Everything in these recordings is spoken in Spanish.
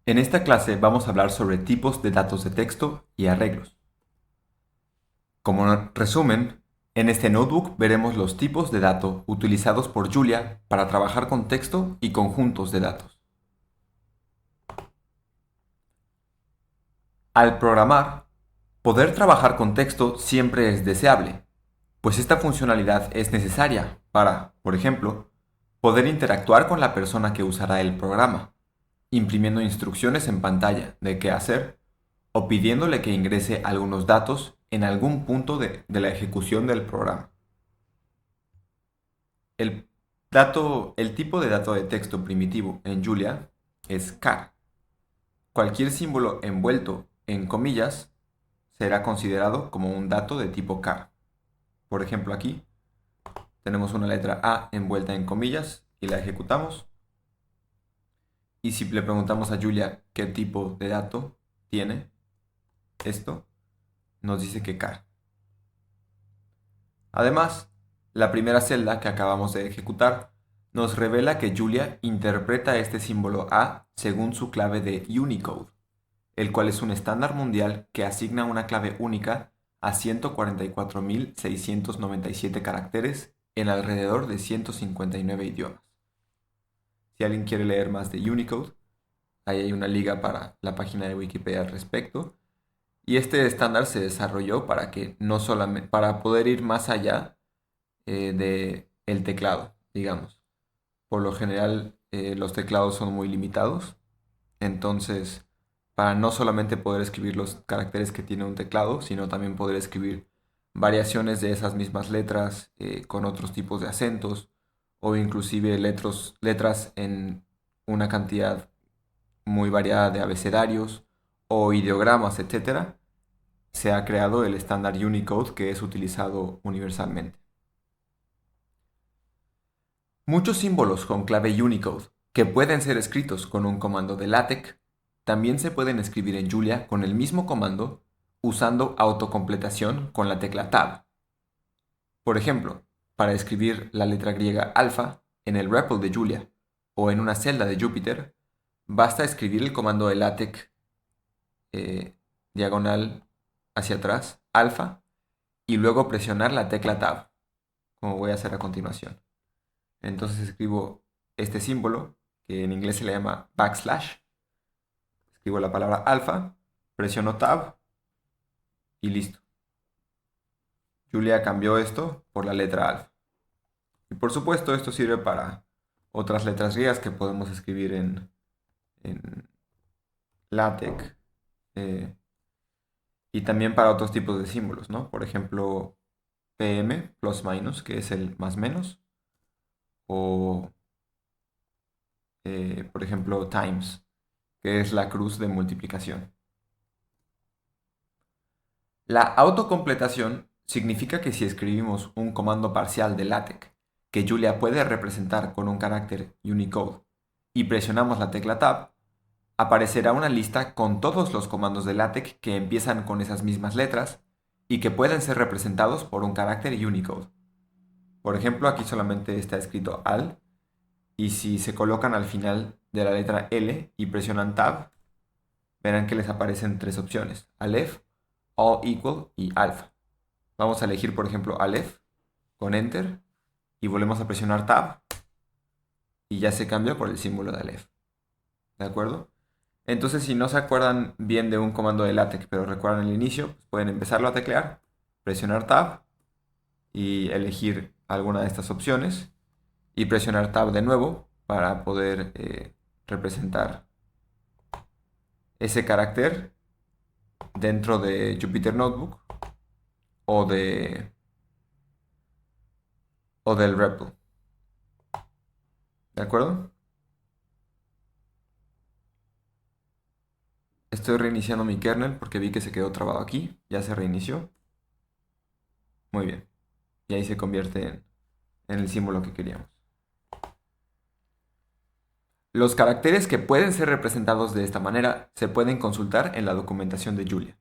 En esta clase vamos a hablar sobre tipos de datos de texto y arreglos. Como resumen, en este notebook veremos los tipos de datos utilizados por Julia para trabajar con texto y conjuntos de datos. Al programar, poder trabajar con texto siempre es deseable, pues esta funcionalidad es necesaria para, por ejemplo, poder interactuar con la persona que usará el programa, imprimiendo instrucciones en pantalla de qué hacer o pidiéndole que ingrese algunos datos en algún punto de la ejecución del programa. El, el tipo de dato de texto primitivo en Julia es char. Cualquier símbolo envuelto en comillas será considerado como un dato de tipo char. Por ejemplo, aquí tenemos una letra A envuelta en comillas y la ejecutamos. Y si le preguntamos a Julia qué tipo de dato tiene esto, nos dice que char. Además, la primera celda que acabamos de ejecutar nos revela que Julia interpreta este símbolo A según su clave de Unicode, el cual es un estándar mundial que asigna una clave única a 144.697 caracteres en alrededor de 159 idiomas. Si alguien quiere leer más de Unicode, ahí hay una liga para la página de Wikipedia al respecto. Y este estándar se desarrolló para que no solamente para poder ir más allá de el teclado, digamos. Por lo general, los teclados son muy limitados, entonces, para no solamente poder escribir los caracteres que tiene un teclado, sino también poder escribir variaciones de esas mismas letras con otros tipos de acentos o inclusive letras en una cantidad muy variada de abecedarios o ideogramas, etcétera, se ha creado el estándar Unicode que es utilizado universalmente. Muchos símbolos con clave Unicode, que pueden ser escritos con un comando de LaTeX, también se pueden escribir en Julia con el mismo comando usando autocompletación con la tecla Tab. Por ejemplo, para escribir la letra griega alfa en el REPL de Julia o en una celda de Jupyter, basta escribir el comando de LaTeX diagonal hacia atrás, alfa, y luego presionar la tecla Tab, como voy a hacer a continuación. Entonces escribo este símbolo, que en inglés se le llama backslash, escribo la palabra alfa, presiono tab y listo. Julia cambió esto por la letra alfa. Y por supuesto esto sirve para otras letras griegas que podemos escribir en LaTeX eh, y también para otros tipos de símbolos, ¿no? Por ejemplo, PM, plus minus, que es el más menos, o por ejemplo times, que es la cruz de multiplicación. La autocompletación significa que si escribimos un comando parcial de LaTeX que Julia puede representar con un carácter Unicode y presionamos la tecla Tab, aparecerá una lista con todos los comandos de LaTeX que empiezan con esas mismas letras y que pueden ser representados por un carácter Unicode. Por ejemplo, aquí solamente está escrito AL y si se colocan al final de la letra L y presionan Tab, verán que les aparecen tres opciones: Aleph, All Equal y Alpha. Vamos a elegir, por ejemplo, Aleph con Enter y volvemos a presionar Tab y ya se cambia por el símbolo de Aleph. ¿De acuerdo? Entonces, si no se acuerdan bien de un comando de LaTeX, pero recuerdan el inicio, pues pueden empezarlo a teclear, presionar Tab y elegir alguna de estas opciones y presionar Tab de nuevo para poder representar ese carácter dentro de Jupyter Notebook o, o del REPL. ¿De acuerdo? Estoy reiniciando mi kernel porque vi que se quedó trabado aquí. Ya se reinició. Muy bien. Y ahí se convierte en el símbolo que queríamos. Los caracteres que pueden ser representados de esta manera se pueden consultar en la documentación de Julia.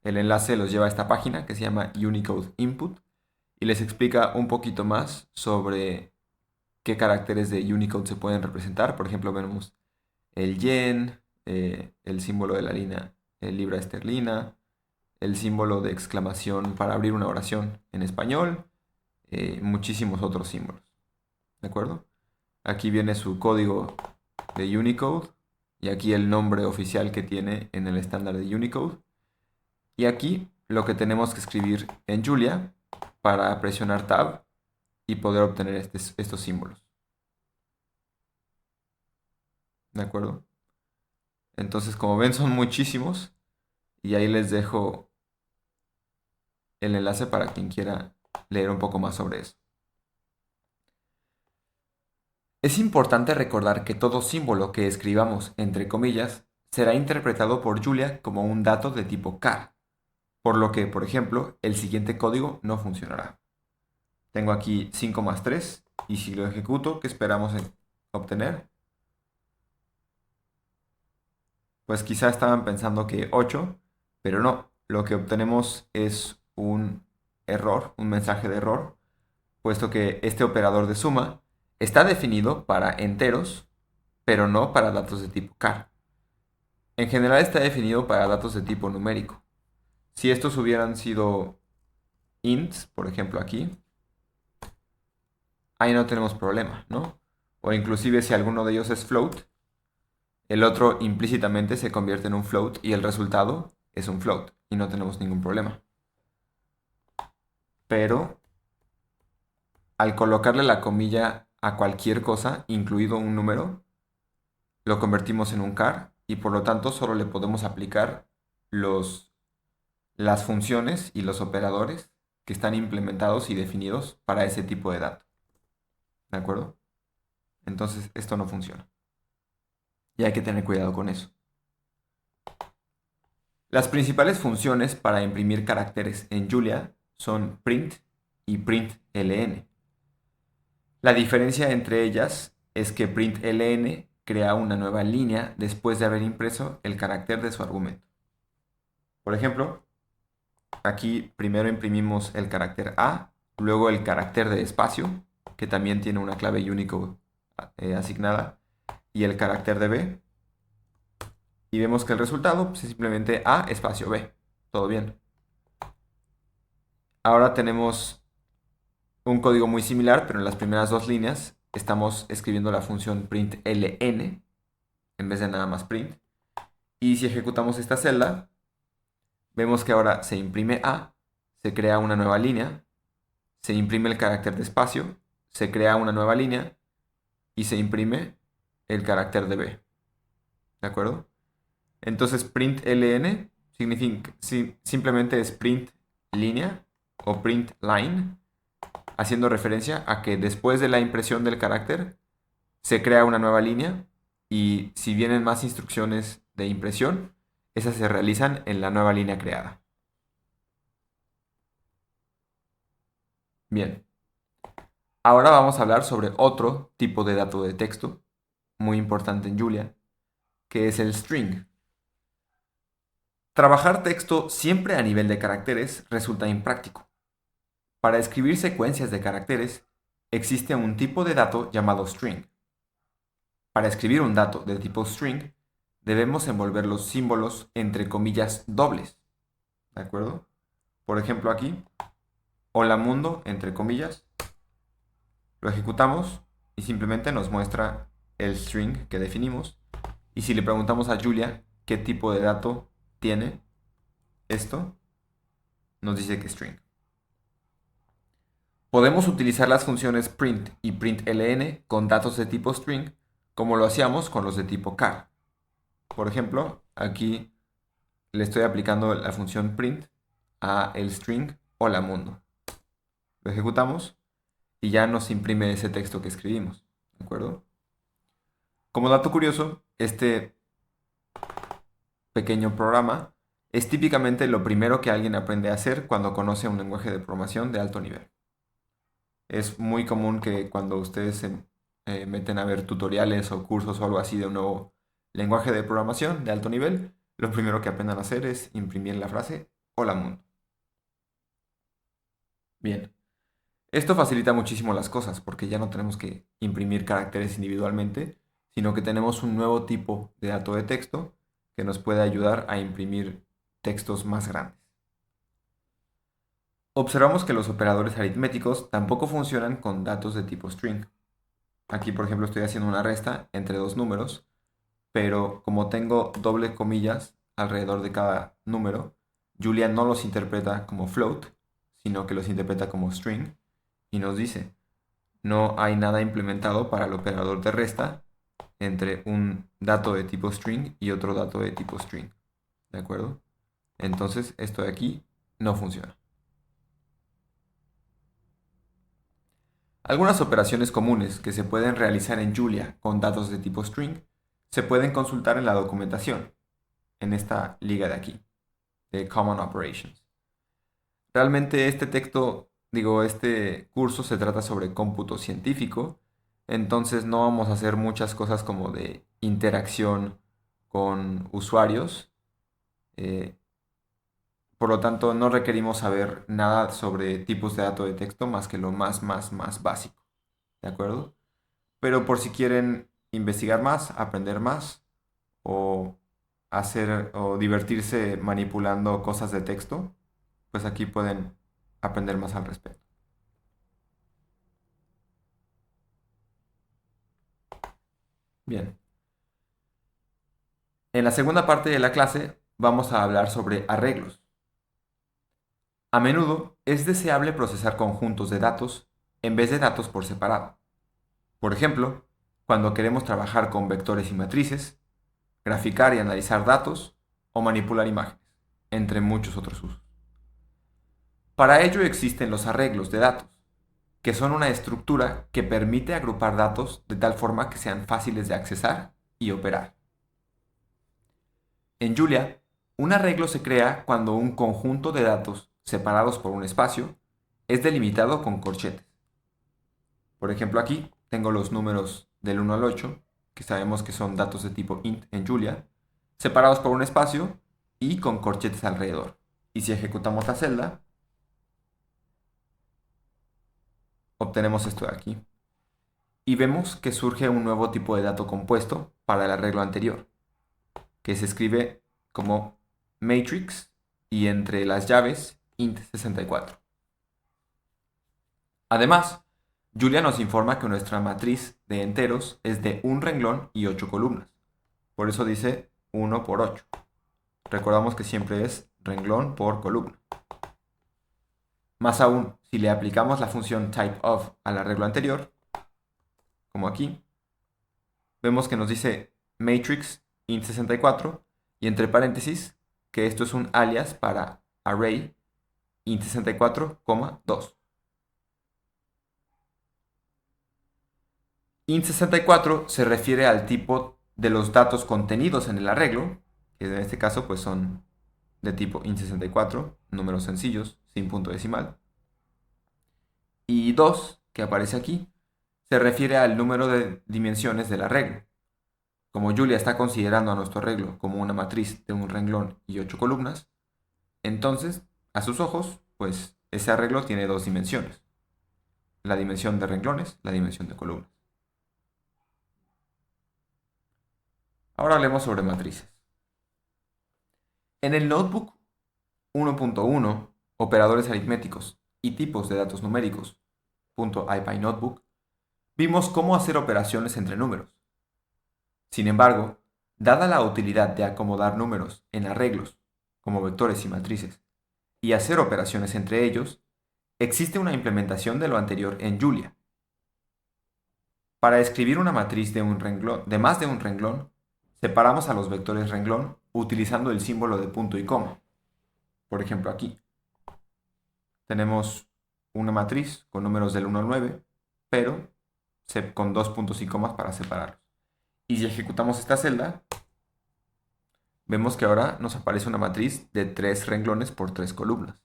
El enlace los lleva a esta página que se llama Unicode Input y les explica un poquito más sobre qué caracteres de Unicode se pueden representar. Por ejemplo, vemos el yen, el símbolo de la línea libra esterlina, el símbolo de exclamación para abrir una oración en español, muchísimos otros símbolos. ¿De acuerdo? Aquí viene su código de Unicode y aquí el nombre oficial que tiene en el estándar de Unicode. Y aquí lo que tenemos que escribir en Julia para presionar Tab y poder obtener estos símbolos. ¿De acuerdo? Entonces, como ven, son muchísimos y ahí les dejo el enlace para quien quiera leer un poco más sobre eso. Es importante recordar que todo símbolo que escribamos entre comillas será interpretado por Julia como un dato de tipo char, por lo que, por ejemplo, el siguiente código no funcionará. Tengo aquí 5 más 3 y si lo ejecuto, ¿qué esperamos obtener? Pues quizá estaban pensando que 8, pero no. Lo que obtenemos es un error, un mensaje de error, puesto que este operador de suma está definido para enteros, pero no para datos de tipo char. En general está definido para datos de tipo numérico. Si estos hubieran sido ints, por ejemplo aquí, ahí no tenemos problema, ¿no? O inclusive si alguno de ellos es float, el otro implícitamente se convierte en un float y el resultado es un float y no tenemos ningún problema. Pero al colocarle la comilla a cualquier cosa, incluido un número, lo convertimos en un char y por lo tanto solo le podemos aplicar las funciones y los operadores que están implementados y definidos para ese tipo de dato. ¿De acuerdo? Entonces esto no funciona. Y hay que tener cuidado con eso. Las principales funciones para imprimir caracteres en Julia son print y println. La diferencia entre ellas es que println crea una nueva línea después de haber impreso el carácter de su argumento. Por ejemplo, aquí primero imprimimos el carácter A, luego el carácter de espacio, que también tiene una clave Unicode asignada, y el carácter de B. Y vemos que el resultado es simplemente A espacio B. Todo bien. Ahora tenemos un código muy similar, pero en las primeras dos líneas estamos escribiendo la función println en vez de nada más print. Y si ejecutamos esta celda, vemos que ahora se imprime A, se crea una nueva línea, se imprime el carácter de espacio, se crea una nueva línea y se imprime el carácter de B. ¿De acuerdo? Entonces println significa, simplemente es print línea o print line, haciendo referencia a que después de la impresión del carácter se crea una nueva línea y si vienen más instrucciones de impresión, esas se realizan en la nueva línea creada. Bien, ahora vamos a hablar sobre otro tipo de dato de texto muy importante en Julia, que es el string. Trabajar texto siempre a nivel de caracteres resulta impráctico. Para escribir secuencias de caracteres, existe un tipo de dato llamado string. Para escribir un dato de tipo string, debemos envolver los símbolos entre comillas dobles. ¿De acuerdo? Por ejemplo aquí, hola mundo, entre comillas. Lo ejecutamos y simplemente nos muestra el string que definimos. Y si le preguntamos a Julia qué tipo de dato tiene esto, nos dice que string. Podemos utilizar las funciones print y println con datos de tipo string como lo hacíamos con los de tipo char. Por ejemplo, aquí le estoy aplicando la función print a el string hola mundo. Lo ejecutamos y ya nos imprime ese texto que escribimos. ¿De acuerdo? Como dato curioso, este pequeño programa es típicamente lo primero que alguien aprende a hacer cuando conoce un lenguaje de programación de alto nivel. Es muy común que cuando ustedes se meten a ver tutoriales o cursos o algo así de un nuevo lenguaje de programación de alto nivel, lo primero que aprendan a hacer es imprimir la frase hola mundo. Bien, esto facilita muchísimo las cosas porque ya no tenemos que imprimir caracteres individualmente, sino que tenemos un nuevo tipo de dato de texto que nos puede ayudar a imprimir textos más grandes. Observamos que los operadores aritméticos tampoco funcionan con datos de tipo string. Aquí, por ejemplo, estoy haciendo una resta entre dos números, pero como tengo doble comillas alrededor de cada número, Julia no los interpreta como float, sino que los interpreta como string, y nos dice, no hay nada implementado para el operador de resta entre un dato de tipo string y otro dato de tipo string. ¿De acuerdo? Entonces, esto de aquí no funciona. Algunas operaciones comunes que se pueden realizar en Julia con datos de tipo string se pueden consultar en la documentación, en esta liga de aquí, de Common Operations. Realmente este curso se trata sobre cómputo científico, entonces no vamos a hacer muchas cosas como de interacción con usuarios. eh, por lo tanto, no requerimos saber nada sobre tipos de dato de texto más que lo más básico. ¿De acuerdo? Pero por si quieren investigar más, aprender más o hacer o divertirse manipulando cosas de texto, pues aquí pueden aprender más al respecto. Bien. En la segunda parte de la clase vamos a hablar sobre arreglos. A menudo es deseable procesar conjuntos de datos en vez de datos por separado. Por ejemplo, cuando queremos trabajar con vectores y matrices, graficar y analizar datos o manipular imágenes, entre muchos otros usos. Para ello existen los arreglos de datos, que son una estructura que permite agrupar datos de tal forma que sean fáciles de accesar y operar. En Julia, un arreglo se crea cuando un conjunto de datos separados por un espacio es delimitado con corchetes. Por ejemplo, aquí tengo los números del 1 al 8, que sabemos que son datos de tipo int en Julia, separados por un espacio y con corchetes alrededor. Y si ejecutamos la celda, obtenemos esto de aquí. Y vemos que surge un nuevo tipo de dato compuesto para el arreglo anterior, que se escribe como matrix y entre las llaves int64. Además, Julia nos informa que nuestra matriz de enteros es de un renglón y 8 columnas. Por eso dice 1 por 8. Recordamos que siempre es renglón por columna. Más aún, si le aplicamos la función typeOf al arreglo anterior, como aquí, vemos que nos dice matrix int64 y entre paréntesis que esto es un alias para array int64, 2. int64 se refiere al tipo de los datos contenidos en el arreglo, que en este caso pues son de tipo int64, números sencillos, sin punto decimal. Y 2, que aparece aquí, se refiere al número de dimensiones del arreglo. Como Julia está considerando a nuestro arreglo como una matriz de un renglón y 8 columnas, entonces, a sus ojos, pues ese arreglo tiene dos dimensiones. La dimensión de renglones, la dimensión de columnas. Ahora hablemos sobre matrices. En el Notebook 1.1, operadores aritméticos y tipos de datos numéricos, .ipynotebook, vimos cómo hacer operaciones entre números. Sin embargo, dada la utilidad de acomodar números en arreglos, como vectores y matrices, y hacer operaciones entre ellos, existe una implementación de lo anterior en Julia. Para escribir una matriz de más de un renglón, separamos a los vectores renglón utilizando el símbolo de punto y coma. Por ejemplo, aquí tenemos una matriz con números del 1 al 9, pero con dos puntos y comas para separarlos. Y si ejecutamos esta celda, vemos que ahora nos aparece una matriz de 3 renglones por 3 columnas,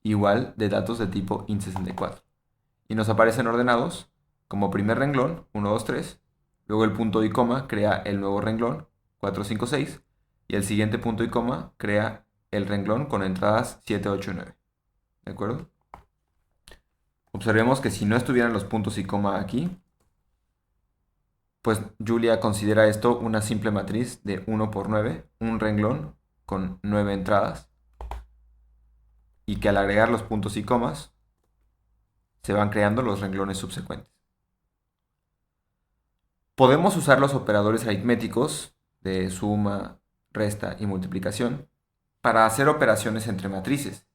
igual de datos de tipo int64. Y nos aparecen ordenados como primer renglón, 1, 2, 3, luego el punto y coma crea el nuevo renglón, 4, 5, 6, y el siguiente punto y coma crea el renglón con entradas 7, 8 y 9. ¿De acuerdo? Observemos que si no estuvieran los puntos y coma aquí, pues Julia considera esto una simple matriz de 1 por 9, un renglón con 9 entradas, y que al agregar los puntos y comas se van creando los renglones subsecuentes. Podemos usar los operadores aritméticos de suma, resta y multiplicación para hacer operaciones entre matrices,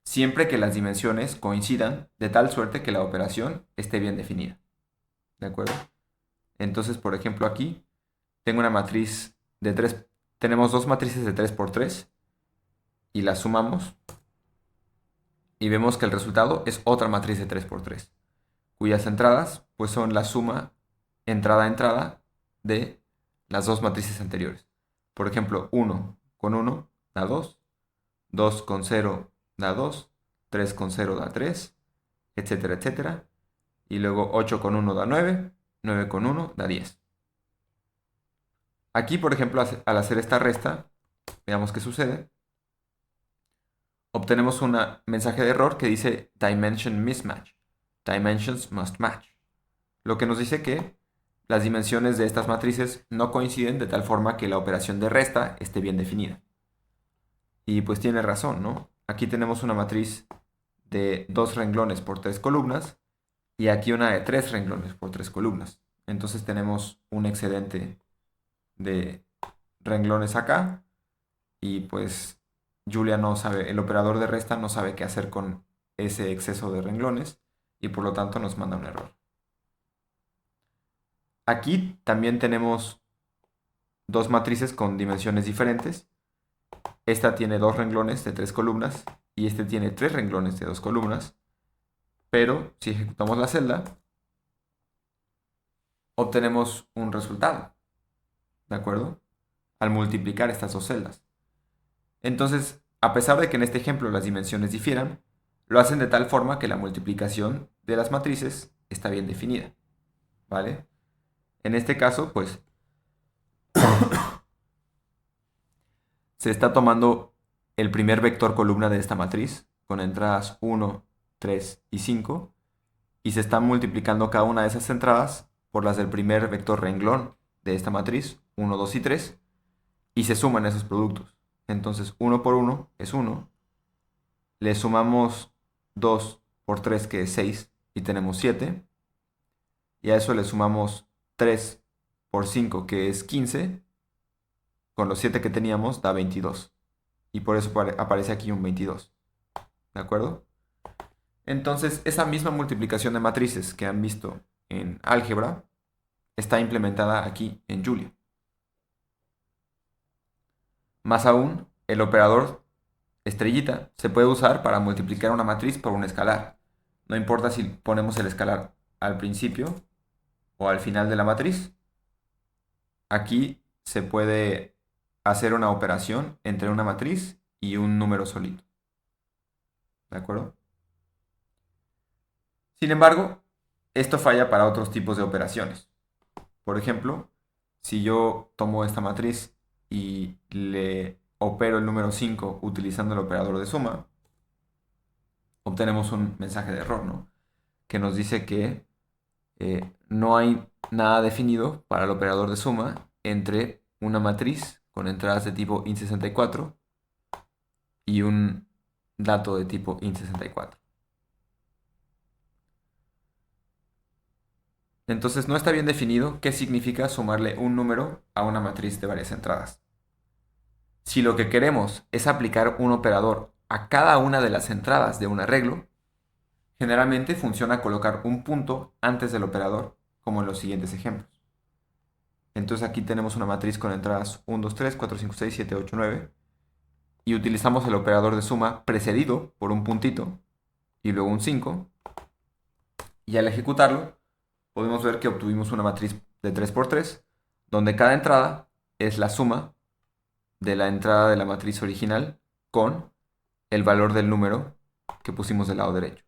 siempre que las dimensiones coincidan de tal suerte que la operación esté bien definida. ¿De acuerdo? Entonces, por ejemplo, aquí tengo una matriz de 3, tenemos dos matrices de 3 por 3 y las sumamos y vemos que el resultado es otra matriz de 3 por 3, cuyas entradas pues son la suma entrada a entrada de las dos matrices anteriores. Por ejemplo, 1 con 1 da 2, 2 con 0 da 2, 3 con 0 da 3, etcétera, etcétera. Y luego 8 con 1 da 9, 9 con 1 da 10. Aquí, por ejemplo, al hacer esta resta, veamos qué sucede. Obtenemos un mensaje de error que dice Dimension Mismatch. Dimensions must match. Lo que nos dice que las dimensiones de estas matrices no coinciden de tal forma que la operación de resta esté bien definida. Y pues tiene razón, ¿no? Aquí tenemos una matriz de 2 renglones por 3 columnas y aquí una de 3 renglones por 3 columnas. Entonces tenemos un excedente de renglones acá y pues Julia no sabe, el operador de resta no sabe qué hacer con ese exceso de renglones y por lo tanto nos manda un error. Aquí también tenemos dos matrices con dimensiones diferentes. Esta tiene 2 renglones de 3 columnas y este tiene 3 renglones de 2 columnas. Pero si ejecutamos la celda, obtenemos un resultado, ¿de acuerdo? Al multiplicar estas dos celdas. Entonces, a pesar de que en este ejemplo las dimensiones difieran, lo hacen de tal forma que la multiplicación de las matrices está bien definida, ¿vale? En este caso, pues, se está tomando el primer vector columna de esta matriz, con entradas 1, 3 y 5, y se están multiplicando cada una de esas entradas por las del primer vector renglón de esta matriz, 1, 2 y 3, y se suman esos productos. Entonces 1 por 1 es 1, le sumamos 2 por 3 que es 6 y tenemos 7, y a eso le sumamos 3 por 5 que es 15, con los 7 que teníamos da 22, y por eso aparece aquí un 22, ¿de acuerdo? Entonces esa misma multiplicación de matrices que han visto en álgebra está implementada aquí en Julia. Más aún, el operador estrellita se puede usar para multiplicar una matriz por un escalar. No importa si ponemos el escalar al principio o al final de la matriz. Aquí se puede hacer una operación entre una matriz y un número solito. ¿De acuerdo? Sin embargo, esto falla para otros tipos de operaciones. Por ejemplo, si yo tomo esta matriz y le opero el número 5 utilizando el operador de suma, obtenemos un mensaje de error, ¿no? Que nos dice que no hay nada definido para el operador de suma entre una matriz con entradas de tipo int64 y un dato de tipo int64. Entonces no está bien definido qué significa sumarle un número a una matriz de varias entradas. Si lo que queremos es aplicar un operador a cada una de las entradas de un arreglo, generalmente funciona colocar un punto antes del operador, como en los siguientes ejemplos. Entonces aquí tenemos una matriz con entradas 1, 2, 3, 4, 5, 6, 7, 8, 9, y utilizamos el operador de suma precedido por un puntito y luego un 5, y al ejecutarlo podemos ver que obtuvimos una matriz de 3 por 3, donde cada entrada es la suma de la entrada de la matriz original con el valor del número que pusimos del lado derecho.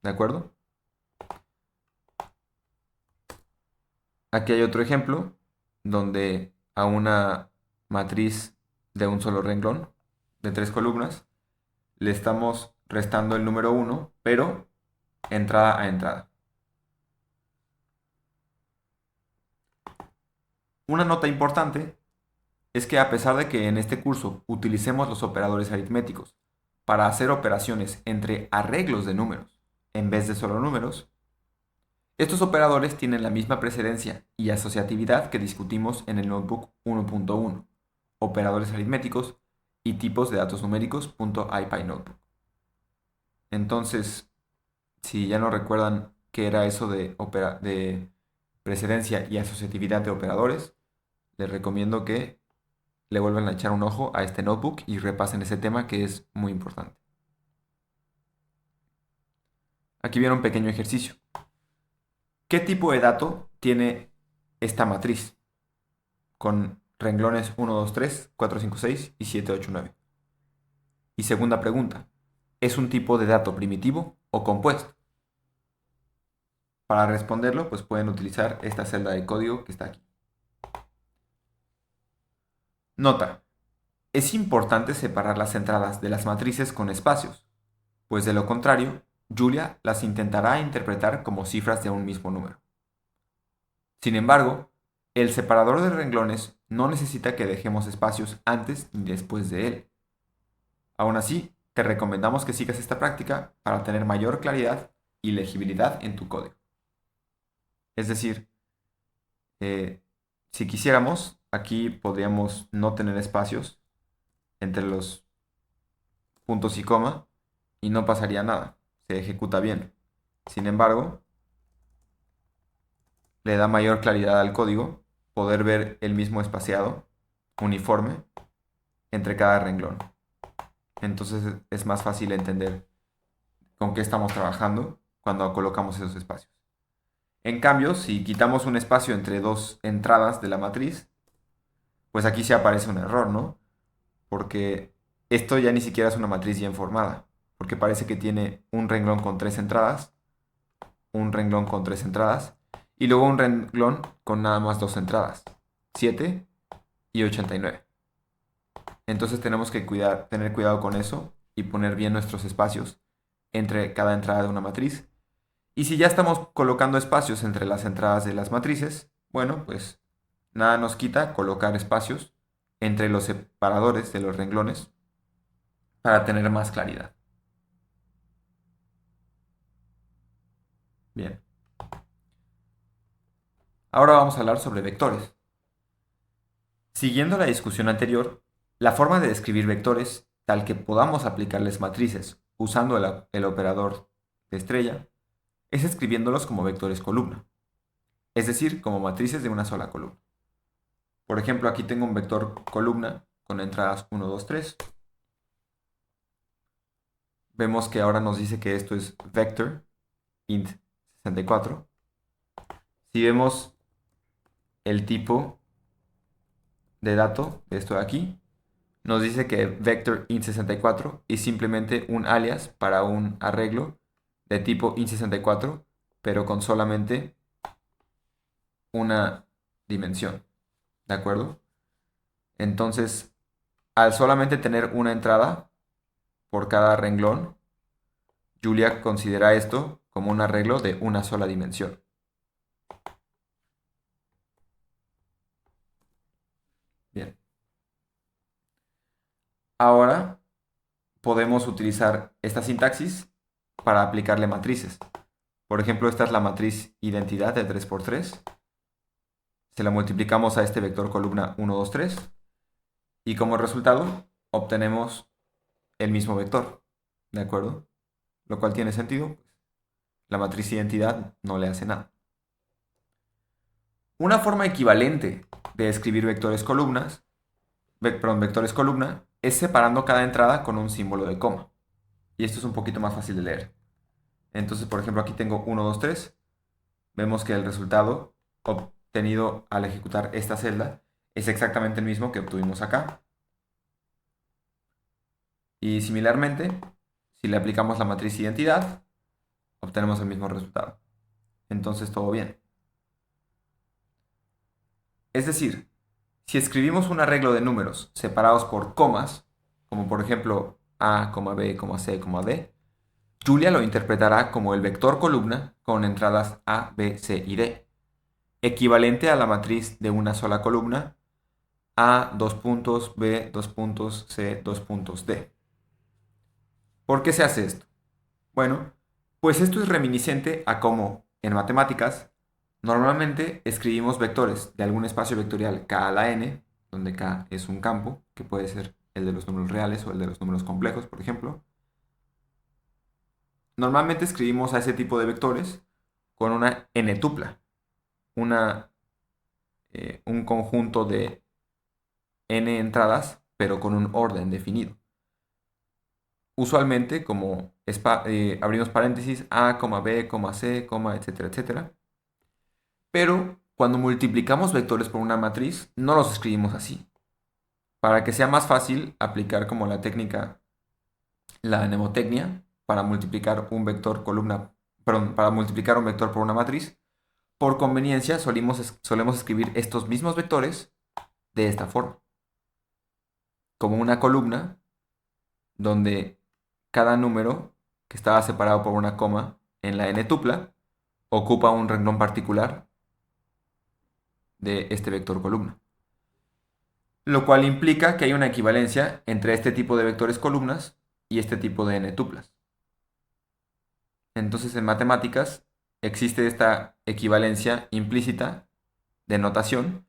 ¿De acuerdo? Aquí hay otro ejemplo donde a una matriz de un solo renglón, de 3 columnas, le estamos restando el número 1, pero entrada a entrada. Una nota importante es que a pesar de que en este curso utilicemos los operadores aritméticos para hacer operaciones entre arreglos de números en vez de solo números, estos operadores tienen la misma precedencia y asociatividad que discutimos en el Notebook 1.1, operadores aritméticos y tipos de datos numéricos.ipynotebook. Entonces, si ya no recuerdan qué era eso de precedencia y asociatividad de operadores, les recomiendo que le vuelvan a echar un ojo a este notebook y repasen ese tema que es muy importante. Aquí viene un pequeño ejercicio. ¿Qué tipo de dato tiene esta matriz? Con renglones 1, 2, 3, 4, 5, 6 y 7, 8, 9. Y segunda pregunta, ¿es un tipo de dato primitivo o compuesto? Para responderlo, pues pueden utilizar esta celda de código que está aquí. Nota, es importante separar las entradas de las matrices con espacios, pues de lo contrario, Julia las intentará interpretar como cifras de un mismo número. Sin embargo, el separador de renglones no necesita que dejemos espacios antes ni después de él. Aún así, te recomendamos que sigas esta práctica para tener mayor claridad y legibilidad en tu código. Es decir, si quisiéramos, aquí podríamos no tener espacios entre los puntos y coma y no pasaría nada, se ejecuta bien. Sin embargo, le da mayor claridad al código poder ver el mismo espaciado uniforme entre cada renglón. Entonces es más fácil entender con qué estamos trabajando cuando colocamos esos espacios. En cambio, si quitamos un espacio entre dos entradas de la matriz, pues aquí sí aparece un error, ¿no? Porque esto ya ni siquiera es una matriz bien formada, porque parece que tiene un renglón con tres entradas, un renglón con tres entradas, y luego un renglón con nada más dos entradas, 7 y 89. Entonces tenemos que tener cuidado con eso y poner bien nuestros espacios entre cada entrada de una matriz. Y si ya estamos colocando espacios entre las entradas de las matrices, bueno, pues nada nos quita colocar espacios entre los separadores de los renglones para tener más claridad. Bien. Ahora vamos a hablar sobre vectores. Siguiendo la discusión anterior, la forma de describir vectores, tal que podamos aplicarles matrices usando el operador de estrella, es escribiéndolos como vectores columna, es decir, como matrices de una sola columna. Por ejemplo, aquí tengo un vector columna con entradas 1, 2, 3. Vemos que ahora nos dice que esto es vector int 64. Si vemos el tipo de dato de esto de aquí, nos dice que vector int64 es simplemente un alias para un arreglo de tipo int64, pero con solamente una dimensión. ¿De acuerdo? Entonces, al solamente tener una entrada por cada renglón, Julia considera esto como un arreglo de una sola dimensión. Bien. Ahora podemos utilizar esta sintaxis para aplicarle matrices. Por ejemplo, esta es la matriz identidad de 3×3. Se la multiplicamos a este vector columna 1, 2, 3. Y como resultado obtenemos el mismo vector. ¿De acuerdo? Lo cual tiene sentido. La matriz identidad no le hace nada. Una forma equivalente de escribir vectores columna es separando cada entrada con un símbolo de coma. Y esto es un poquito más fácil de leer. Entonces, por ejemplo, aquí tengo 1, 2, 3. Vemos que el resultado obtenido al ejecutar esta celda es exactamente el mismo que obtuvimos acá. Y similarmente, si le aplicamos la matriz identidad, obtenemos el mismo resultado. Entonces, todo bien. Es decir, si escribimos un arreglo de números separados por comas, como por ejemplo A, B, C, D, Julia lo interpretará como el vector columna con entradas A, B, C y D. equivalente a la matriz de una sola columna, A, dos puntos, B, dos puntos, C, dos puntos, D. ¿Por qué se hace esto? Bueno, pues esto es reminiscente a cómo en matemáticas normalmente escribimos vectores de algún espacio vectorial K a la n, donde K es un campo, que puede ser el de los números reales o el de los números complejos, por ejemplo. Normalmente escribimos a ese tipo de vectores con una n tupla, una, un conjunto de n entradas, pero con un orden definido. Usualmente, como abrimos paréntesis, A, B, C, etcétera, etcétera. Pero cuando multiplicamos vectores por una matriz, no los escribimos así. Para que sea más fácil aplicar como la técnica, la mnemotecnia, para multiplicar un vector columna, perdón, para multiplicar un vector por una matriz, por conveniencia solemos escribir estos mismos vectores de esta forma. Como una columna donde cada número que estaba separado por una coma en la n tupla ocupa un renglón particular de este vector columna. Lo cual implica que hay una equivalencia entre este tipo de vectores columnas y este tipo de n tuplas. Entonces en matemáticas existe esta equivalencia implícita de notación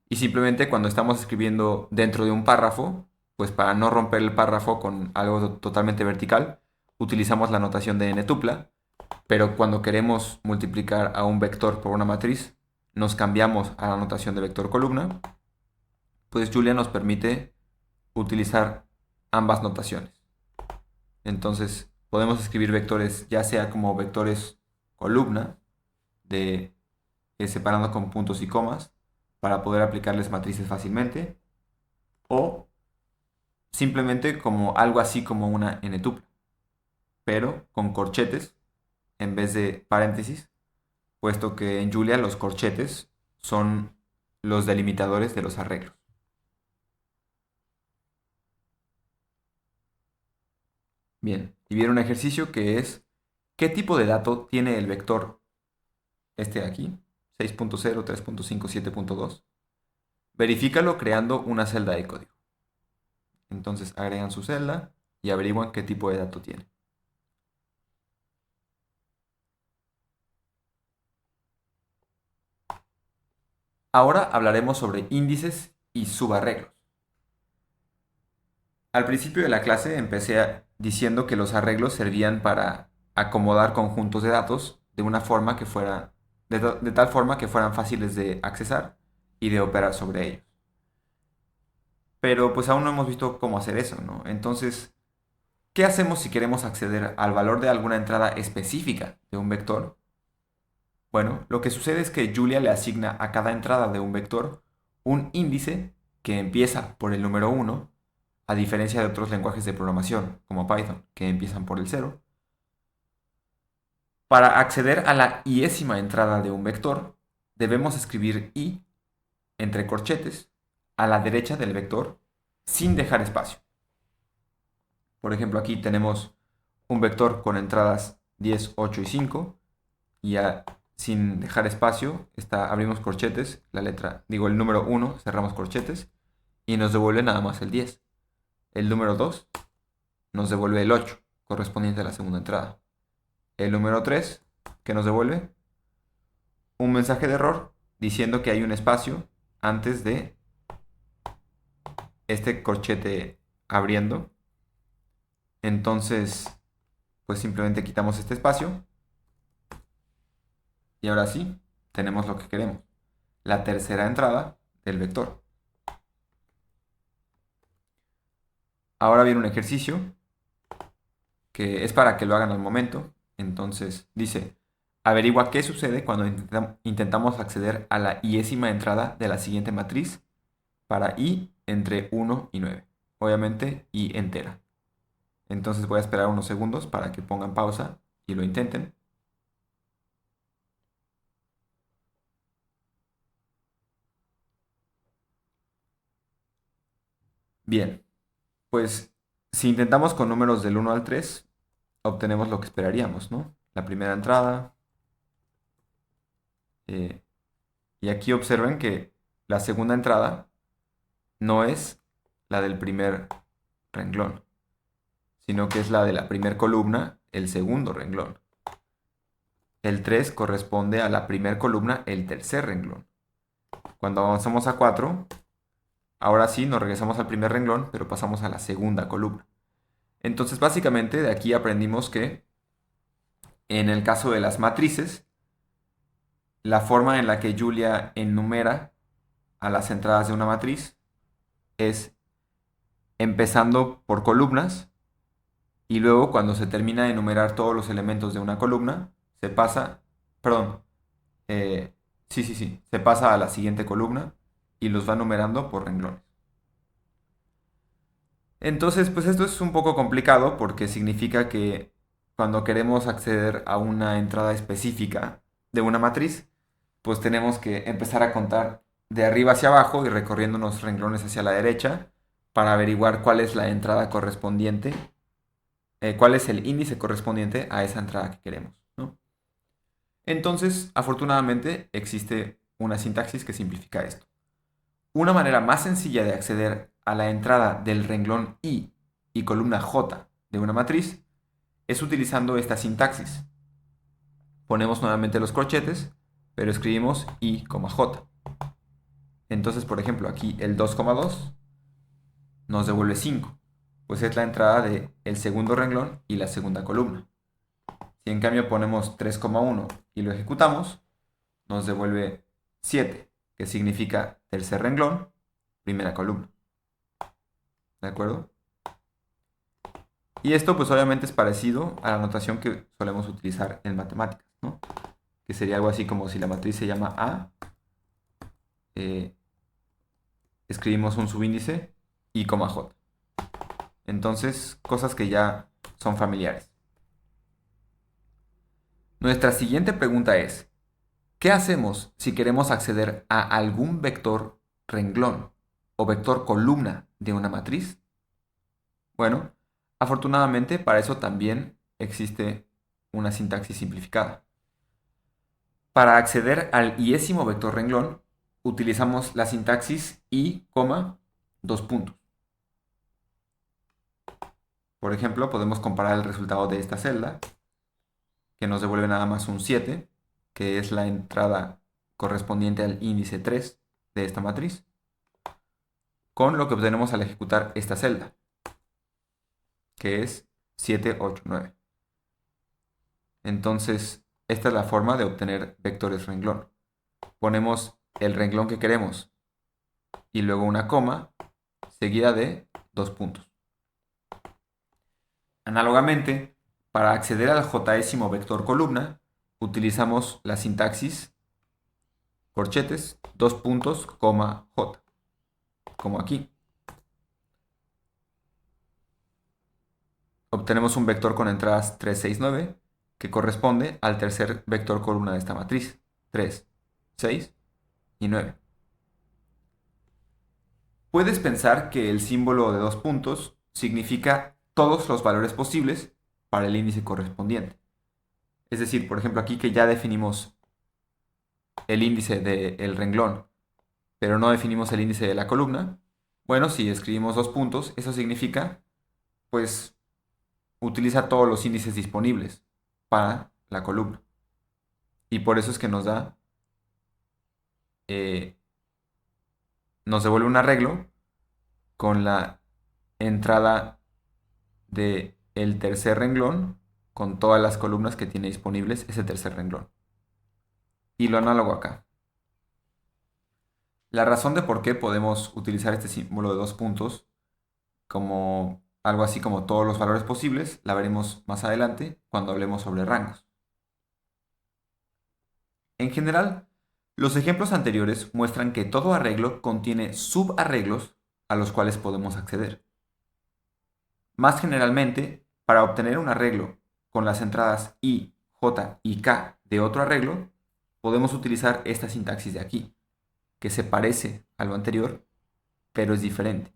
y simplemente cuando estamos escribiendo dentro de un párrafo, pues para no romper el párrafo con algo totalmente vertical, utilizamos la notación de n tupla, pero cuando queremos multiplicar a un vector por una matriz, nos cambiamos a la notación de vector columna, pues Julia nos permite utilizar ambas notaciones. Entonces podemos escribir vectores ya sea como vectores columna, separando con puntos y comas, para poder aplicarles matrices fácilmente, o simplemente como algo así como una n tupla, pero con corchetes en vez de paréntesis, puesto que en Julia los corchetes son los delimitadores de los arreglos. Bien, y viene un ejercicio que es ¿qué tipo de dato tiene el vector este de aquí? 6.0, 3.5, 7.2. Verifícalo creando una celda de código. Entonces agregan su celda y averiguan qué tipo de dato tiene. Ahora hablaremos sobre índices y subarreglos. Al principio de la clase diciendo que los arreglos servían para acomodar conjuntos de datos de una forma que fuera, de tal forma que fueran fáciles de accesar y de operar sobre ellos. Pero pues aún no hemos visto cómo hacer eso, ¿no? Entonces, ¿qué hacemos si queremos acceder al valor de alguna entrada específica de un vector? Bueno, lo que sucede es que Julia le asigna a cada entrada de un vector un índice que empieza por el número 1, a diferencia de otros lenguajes de programación, como Python, que empiezan por el 0. Para acceder a la iésima entrada de un vector, debemos escribir i entre corchetes a la derecha del vector sin dejar espacio. Por ejemplo, aquí tenemos un vector con entradas 10, 8 y 5 y sin dejar espacio abrimos corchetes, el número 1, cerramos corchetes y nos devuelve nada más el 10. El número 2 nos devuelve el 8, correspondiente a la segunda entrada. El número 3, que nos devuelve un mensaje de error diciendo que hay un espacio antes de este corchete abriendo. Entonces, pues simplemente quitamos este espacio. Y ahora sí, tenemos lo que queremos. La tercera entrada del vector. Ahora viene un ejercicio que es para que lo hagan al momento. Entonces dice, averigua qué sucede cuando intentamos acceder a la iésima entrada de la siguiente matriz para i entre 1 y 9. Obviamente i entera. Entonces voy a esperar unos segundos para que pongan pausa y lo intenten. Bien, pues si intentamos con números del 1 al 3, obtenemos lo que esperaríamos, ¿no? La primera entrada, Y aquí observen que la segunda entrada no es la del primer renglón, sino que es la de la primera columna, el segundo renglón. El 3 corresponde a la primera columna, el tercer renglón. Cuando avanzamos a 4, ahora sí nos regresamos al primer renglón, pero pasamos a la segunda columna. Entonces, básicamente, de aquí aprendimos que en el caso de las matrices, la forma en la que Julia enumera a las entradas de una matriz es empezando por columnas y luego cuando se termina de enumerar todos los elementos de una columna, se pasa, perdón, se pasa a la siguiente columna y los va numerando por renglones. Entonces, pues esto es un poco complicado porque significa que cuando queremos acceder a una entrada específica de una matriz, pues tenemos que empezar a contar de arriba hacia abajo y recorriendo unos renglones hacia la derecha para averiguar cuál es la entrada correspondiente, cuál es el índice correspondiente a esa entrada que queremos, ¿no? Entonces, afortunadamente, existe una sintaxis que simplifica esto. Una manera más sencilla de acceder a la entrada del renglón I y columna J de una matriz es utilizando esta sintaxis. Ponemos nuevamente los corchetes, pero escribimos I, J. Entonces, por ejemplo, aquí el 2,2 nos devuelve 5, pues es la entrada del segundo renglón y la segunda columna. Si en cambio ponemos 3,1 y lo ejecutamos, nos devuelve 7, que significa tercer renglón, primera columna. ¿De acuerdo? Y esto pues obviamente es parecido a la notación que solemos utilizar en matemáticas, ¿no? Que sería algo así como si la matriz se llama A, escribimos un subíndice I, J. Entonces, cosas que ya son familiares. Nuestra siguiente pregunta es, ¿qué hacemos si queremos acceder a algún vector renglón o vector columna de una matriz? Bueno, afortunadamente para eso también existe una sintaxis simplificada. Para acceder al iésimo vector renglón, utilizamos la sintaxis I, dos puntos. Por ejemplo, podemos comparar el resultado de esta celda, que nos devuelve nada más un 7, que es la entrada correspondiente al índice 3 de esta matriz, con lo que obtenemos al ejecutar esta celda, que es 7, 8, 9. Entonces, esta es la forma de obtener vectores renglón. Ponemos el renglón que queremos y luego una coma seguida de 2 puntos. Análogamente, para acceder al jésimo vector columna, utilizamos la sintaxis corchetes, 2 puntos, coma, j, como aquí. Obtenemos un vector con entradas 3, 6, 9, que corresponde al tercer vector columna de esta matriz, 3, 6 y 9. Puedes pensar que el símbolo de 2 puntos significa todos los valores posibles para el índice correspondiente. Es decir, por ejemplo, aquí que ya definimos el índice del renglón, pero no definimos el índice de la columna, bueno, si escribimos 2 puntos, eso significa, pues, utiliza todos los índices disponibles para la columna. Y por eso es que nos devuelve un arreglo con la entrada del tercer renglón con todas las columnas que tiene disponibles ese tercer renglón. Y lo análogo acá. La razón de por qué podemos utilizar este símbolo de 2 puntos como algo así como todos los valores posibles, la veremos más adelante cuando hablemos sobre rangos. En general, los ejemplos anteriores muestran que todo arreglo contiene subarreglos a los cuales podemos acceder. Más generalmente, para obtener un arreglo con las entradas I, J y K de otro arreglo, podemos utilizar esta sintaxis de aquí, que se parece a lo anterior, pero es diferente.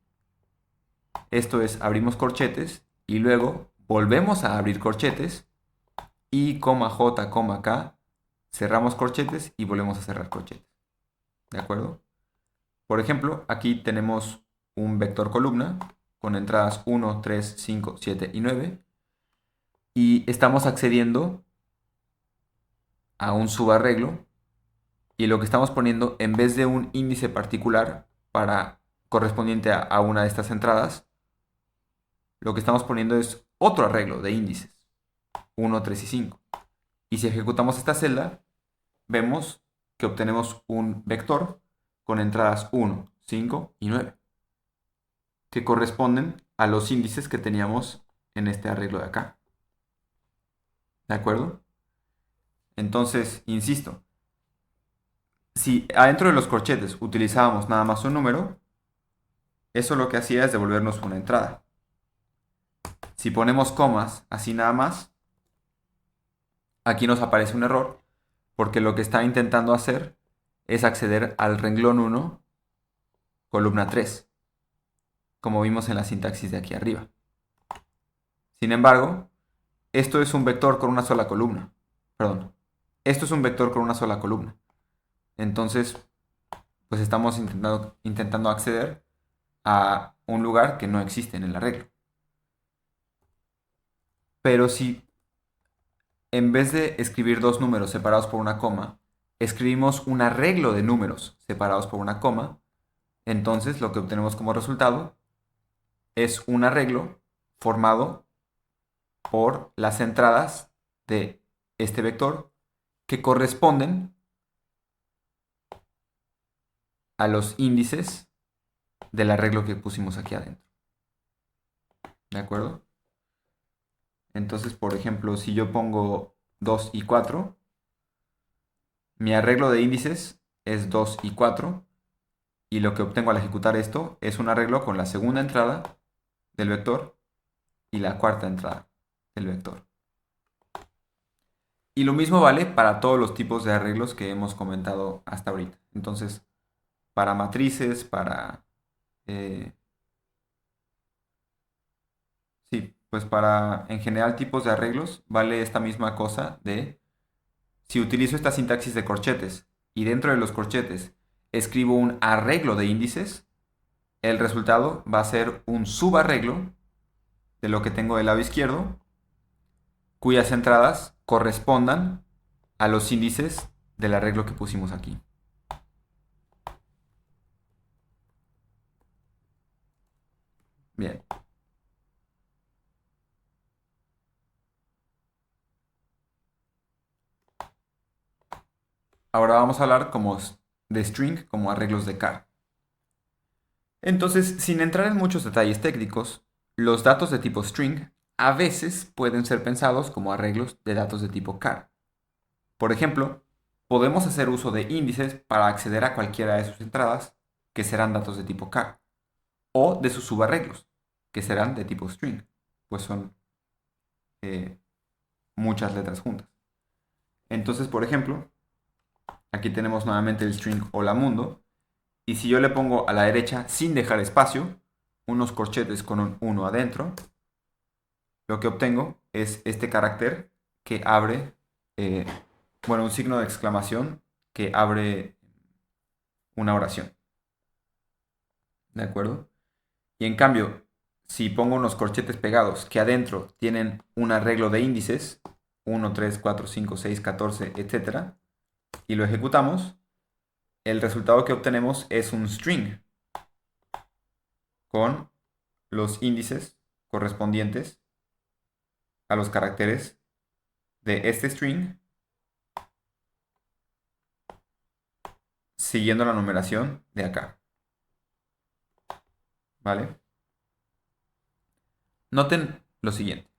Esto es, abrimos corchetes y luego volvemos a abrir corchetes, I, J, K, cerramos corchetes y volvemos a cerrar corchetes. ¿De acuerdo? Por ejemplo, aquí tenemos un vector columna con entradas 1, 3, 5, 7 y 9. Y estamos accediendo a un subarreglo. Y lo que estamos poniendo, en vez de un índice particular para correspondiente a una de estas entradas, lo que estamos poniendo es otro arreglo de índices, 1, 3 y 5. Y si ejecutamos esta celda, vemos que obtenemos un vector con entradas 1, 5 y 9, que corresponden a los índices que teníamos en este arreglo de acá. ¿De acuerdo? Entonces, insisto, si adentro de los corchetes utilizábamos nada más un número, eso lo que hacía es devolvernos una entrada. Si ponemos comas así nada más, aquí nos aparece un error, porque lo que está intentando hacer es acceder al renglón 1, columna 3, como vimos en la sintaxis de aquí arriba. Sin embargo, esto es un vector con una sola columna. Perdón, esto es un vector con una sola columna. Entonces, pues estamos intentando acceder a un lugar que no existe en el arreglo. Pero si en vez de escribir dos números separados por una coma, escribimos un arreglo de números separados por una coma, entonces lo que obtenemos como resultado es un arreglo formado por las entradas de este vector que corresponden a los índices del arreglo que pusimos aquí adentro. ¿De acuerdo? Entonces, por ejemplo, si yo pongo 2 y 4, mi arreglo de índices es 2 y 4, y lo que obtengo al ejecutar esto es un arreglo con la segunda entrada del vector y la cuarta entrada del vector. Y lo mismo vale para todos los tipos de arreglos que hemos comentado hasta ahorita. Entonces, para matrices, sí, pues para en general tipos de arreglos, vale esta misma cosa de si utilizo esta sintaxis de corchetes y dentro de los corchetes escribo un arreglo de índices, el resultado va a ser un subarreglo de lo que tengo del lado izquierdo, cuyas entradas correspondan a los índices del arreglo que pusimos aquí. Bien. Ahora vamos a hablar de string como arreglos de car. Entonces, sin entrar en muchos detalles técnicos, los datos de tipo string a veces pueden ser pensados como arreglos de datos de tipo car. Por ejemplo, podemos hacer uso de índices para acceder a cualquiera de sus entradas, que serán datos de tipo car, o de sus subarreglos, que serán de tipo string, pues son eh, muchas letras juntas. Entonces, por ejemplo, aquí tenemos nuevamente el string hola mundo, y si yo le pongo a la derecha, sin dejar espacio, unos corchetes con un 1 adentro, lo que obtengo es este carácter que abre, un signo de exclamación que abre una oración. ¿De acuerdo? Y en cambio, si pongo unos corchetes pegados que adentro tienen un arreglo de índices, 1, 3, 4, 5, 6, 14, etc., y lo ejecutamos, el resultado que obtenemos es un string con los índices correspondientes a los caracteres de este string siguiendo la numeración de acá. ¿Vale? Noten lo siguiente.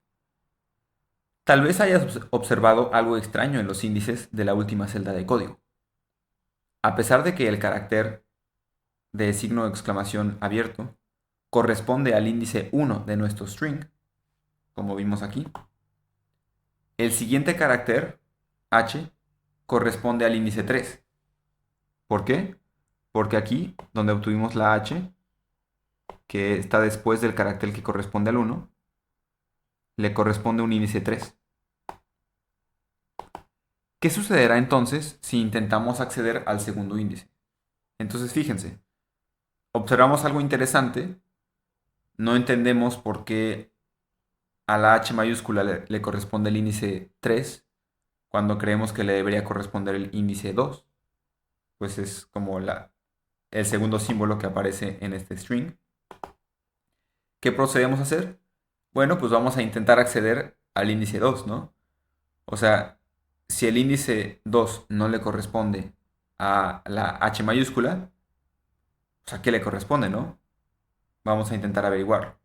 Tal vez hayas observado algo extraño en los índices de la última celda de código. A pesar de que el carácter de signo de exclamación abierto corresponde al índice 1 de nuestro string, como vimos aquí, el siguiente carácter, h, corresponde al índice 3. ¿Por qué? Porque aquí, donde obtuvimos la h, que está después del carácter que corresponde al 1, le corresponde un índice 3. ¿Qué sucederá entonces si intentamos acceder al segundo índice? Entonces, fíjense, observamos algo interesante, no entendemos por qué a la H mayúscula le corresponde el índice 3 cuando creemos que le debería corresponder el índice 2. Pues es como el segundo símbolo que aparece en este string. ¿Qué procedemos a hacer? Bueno, pues vamos a intentar acceder al índice 2, ¿no? O sea, si el índice 2 no le corresponde a la H mayúscula, pues ¿a qué le corresponde, no? Vamos a intentar averiguar.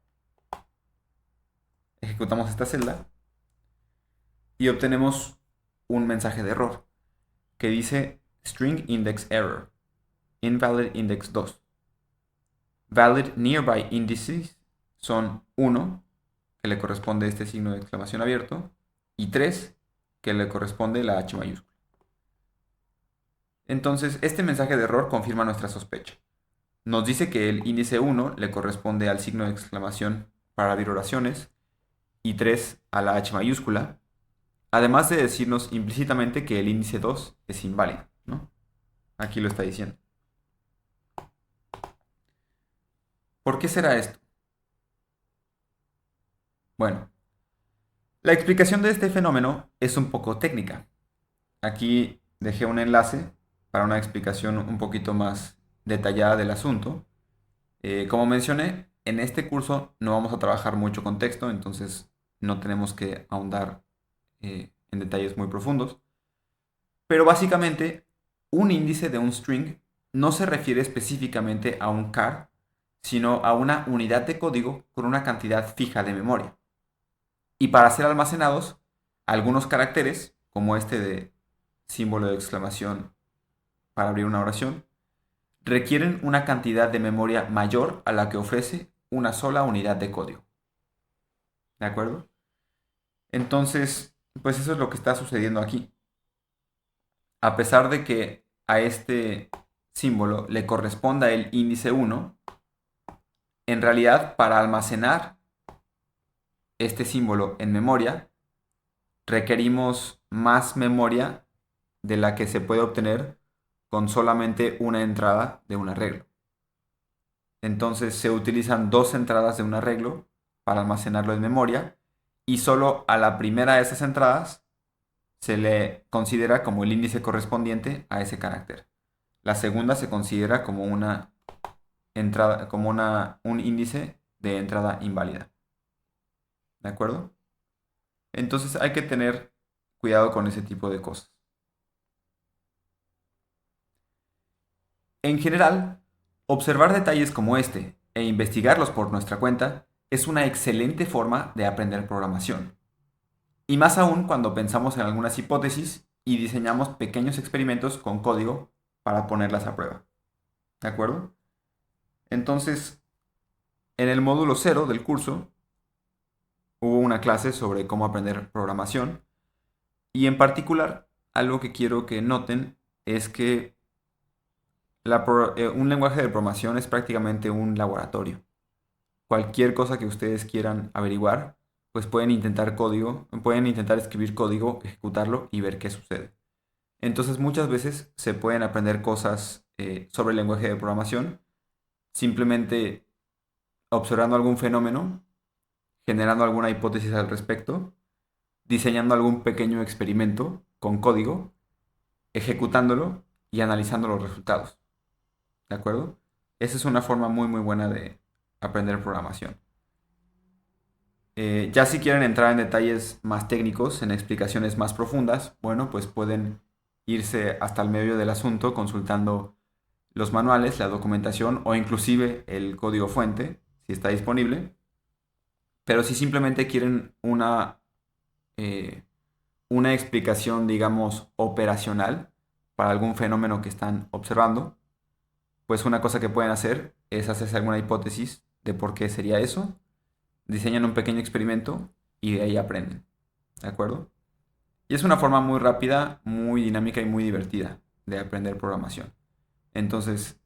Ejecutamos esta celda y obtenemos un mensaje de error que dice string index error, invalid index 2. Valid nearby indices son 1, que le corresponde este signo de exclamación abierto, y 3, que le corresponde la H mayúscula. Entonces, este mensaje de error confirma nuestra sospecha. Nos dice que el índice 1 le corresponde al signo de exclamación para abrir oraciones y 3 a la H mayúscula, además de decirnos implícitamente que el índice 2 es inválido, ¿no? Aquí lo está diciendo. ¿Por qué será esto? Bueno, la explicación de este fenómeno es un poco técnica. Aquí dejé un enlace para una explicación un poquito más detallada del asunto. Como mencioné, en este curso no vamos a trabajar mucho con texto, entonces no tenemos que ahondar en detalles muy profundos. Pero básicamente, un índice de un string no se refiere específicamente a un char, sino a una unidad de código con una cantidad fija de memoria. Y para ser almacenados, algunos caracteres, como este de símbolo de exclamación para abrir una oración, requieren una cantidad de memoria mayor a la que ofrece una sola unidad de código. ¿De acuerdo? Entonces, pues eso es lo que está sucediendo aquí. A pesar de que a este símbolo le corresponda el índice 1, en realidad para almacenar este símbolo en memoria, requerimos más memoria de la que se puede obtener con solamente una entrada de un arreglo. Entonces se utilizan dos entradas de un arreglo para almacenarlo en memoria y solo a la primera de esas entradas se le considera como el índice correspondiente a ese carácter. La segunda se considera como una entrada, como un índice de entrada inválida. ¿De acuerdo? Entonces hay que tener cuidado con ese tipo de cosas. En general, observar detalles como este e investigarlos por nuestra cuenta es una excelente forma de aprender programación. Y más aún cuando pensamos en algunas hipótesis y diseñamos pequeños experimentos con código para ponerlas a prueba. ¿De acuerdo? Entonces, en el módulo 0 del curso hubo una clase sobre cómo aprender programación y en particular algo que quiero que noten es que un lenguaje de programación es prácticamente un laboratorio. Cualquier cosa que ustedes quieran averiguar, pues pueden intentar escribir código, ejecutarlo y ver qué sucede. Entonces muchas veces se pueden aprender cosas sobre el lenguaje de programación simplemente observando algún fenómeno, generando alguna hipótesis al respecto, diseñando algún pequeño experimento con código, ejecutándolo y analizando los resultados. ¿De acuerdo? Esa es una forma muy muy buena de aprender programación. Ya si quieren entrar en detalles más técnicos, en explicaciones más profundas, bueno, pues pueden irse hasta el medio del asunto consultando los manuales, la documentación o inclusive el código fuente, si está disponible. Pero si simplemente quieren eh, una explicación, digamos, operacional para algún fenómeno que están observando, pues una cosa que pueden hacer es hacerse alguna hipótesis de por qué sería eso, diseñan un pequeño experimento y de ahí aprenden. ¿De acuerdo? Y es una forma muy rápida, muy dinámica y muy divertida de aprender programación. Entonces,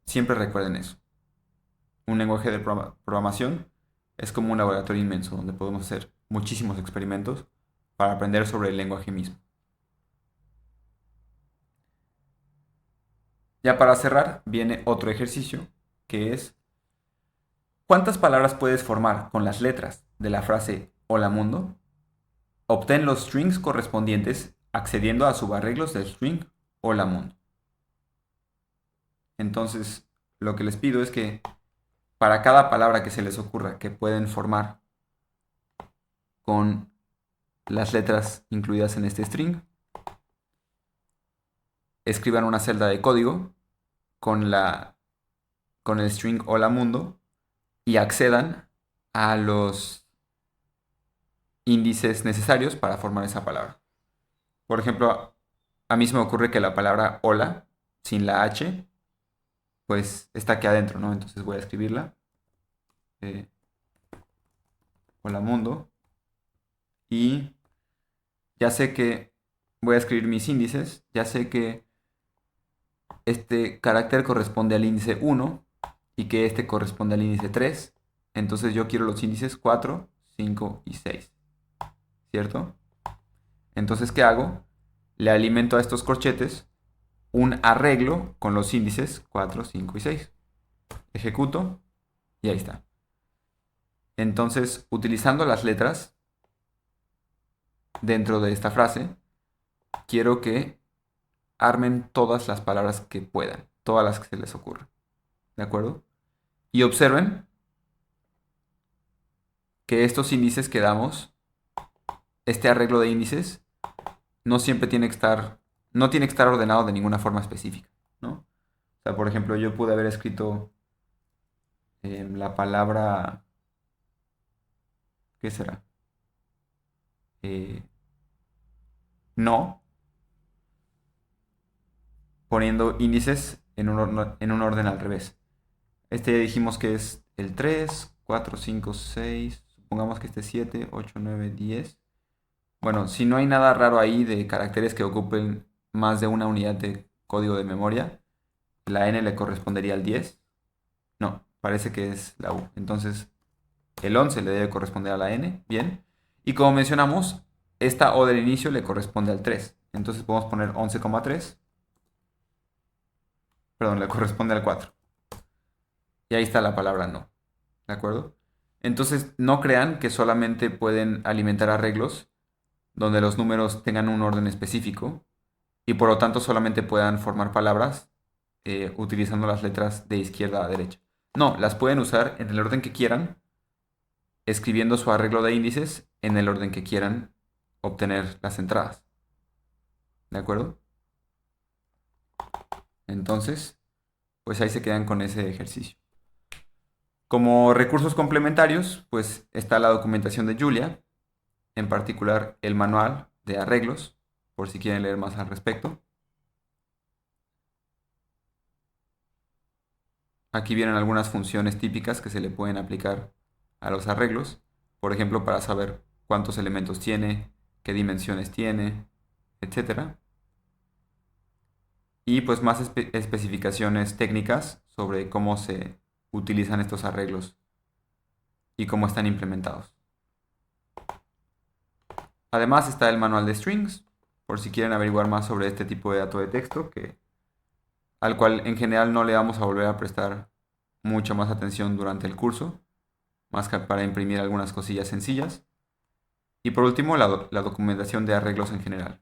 siempre recuerden eso. Un lenguaje de programación es como un laboratorio inmenso donde podemos hacer muchísimos experimentos para aprender sobre el lenguaje mismo. Ya para cerrar, viene otro ejercicio que es ¿cuántas palabras puedes formar con las letras de la frase Hola mundo? Obtén los strings correspondientes accediendo a subarreglos del string Hola mundo. Entonces, lo que les pido es que para cada palabra que se les ocurra que pueden formar con las letras incluidas en este string, escriban una celda de código con con el string Hola mundo y accedan a los índices necesarios para formar esa palabra. Por ejemplo, a mí se me ocurre que la palabra hola, sin la H, pues está aquí adentro, ¿no? Entonces voy a escribirla. eh, Hola mundo. Y ya sé que voy a escribir mis índices. Ya sé que este carácter corresponde al índice 1 y que este corresponde al índice 3. Entonces yo quiero los índices 4, 5 y 6. ¿Cierto? Entonces, ¿qué hago? Le alimento a estos corchetes un arreglo con los índices 4, 5 y 6. Ejecuto y ahí está. Entonces, utilizando las letras dentro de esta frase, quiero que armen todas las palabras que puedan, todas las que se les ocurra. ¿De acuerdo? Y observen que estos índices que damos, este arreglo de índices, no siempre tiene que estar, no tiene que estar ordenado de ninguna forma específica, ¿no? O sea, por ejemplo, yo pude haber escrito la palabra, ¿qué será? Eh, no, poniendo índices en un orden al revés. Este ya dijimos que es el 3, 4, 5, 6. Supongamos que este es 7, 8, 9, 10. Bueno, si no hay nada raro ahí de caracteres que ocupen más de una unidad de código de memoria, la n le correspondería al 10. No, parece que es la u. Entonces, el 11 le debe corresponder a la n. Bien. Y como mencionamos, esta o del inicio le corresponde al 3. Entonces podemos poner 11,3. Perdón, le corresponde al 4. Y ahí está la palabra no. ¿De acuerdo? Entonces, no crean que solamente pueden alimentar arreglos donde los números tengan un orden específico y por lo tanto solamente puedan formar palabras utilizando las letras de izquierda a derecha. No, las pueden usar en el orden que quieran, escribiendo su arreglo de índices en el orden que quieran obtener las entradas. ¿De acuerdo? Entonces, pues ahí se quedan con ese ejercicio. Como recursos complementarios, pues está la documentación de Julia, en particular el manual de arreglos, por si quieren leer más al respecto. Aquí vienen algunas funciones típicas que se le pueden aplicar a los arreglos, por ejemplo, para saber cuántos elementos tiene, qué dimensiones tiene, etcétera. Y pues más especificaciones técnicas sobre cómo se utilizan estos arreglos y cómo están implementados. Además está el manual de strings, por si quieren averiguar más sobre este tipo de dato de texto, al cual en general no le vamos a volver a prestar mucha más atención durante el curso, más que para imprimir algunas cosillas sencillas. Y por último, la documentación de arreglos en general.